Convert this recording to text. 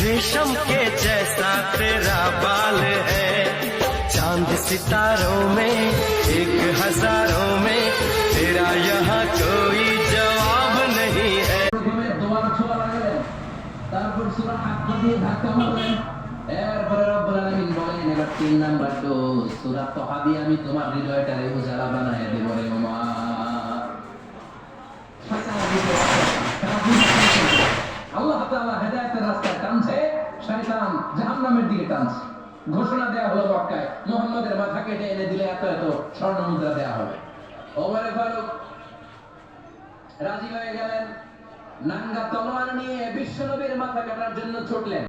रेशम के जैसा तेरा बाल है, चांद सितारों में एक हजारों में तेरा यहाँ कोई जवाब नहीं है। তারপর সূরা হাক্কা দিয়ে ধাক্কা মারলেন, এরপরে রব্বুল আলামিন বলেন এবার 3 নাম্বার ডোজ সূরা তাহা দিয়ে আমি তোমার হৃদয়টারে উজালা বানায় দেব রে মামা। আল্লাহ তাআলা হেদায়েতের রাস্তায় টানছে, শয়তান জাহান্নামের দিকে টানছে। ঘোষণা দেয়া হলো মক্কায়, মুহাম্মাদের মাথা কেটে এনে দিলে এত এত স্বর্ণ মুদ্রা দেয়া হবে। ওমরে ফারুক রাজি হয়ে গেলেন, নাঙ্গা তলোয়ার নিয়ে বিশ্বনবীর মাথা কাটার জন্য ছুটলেন।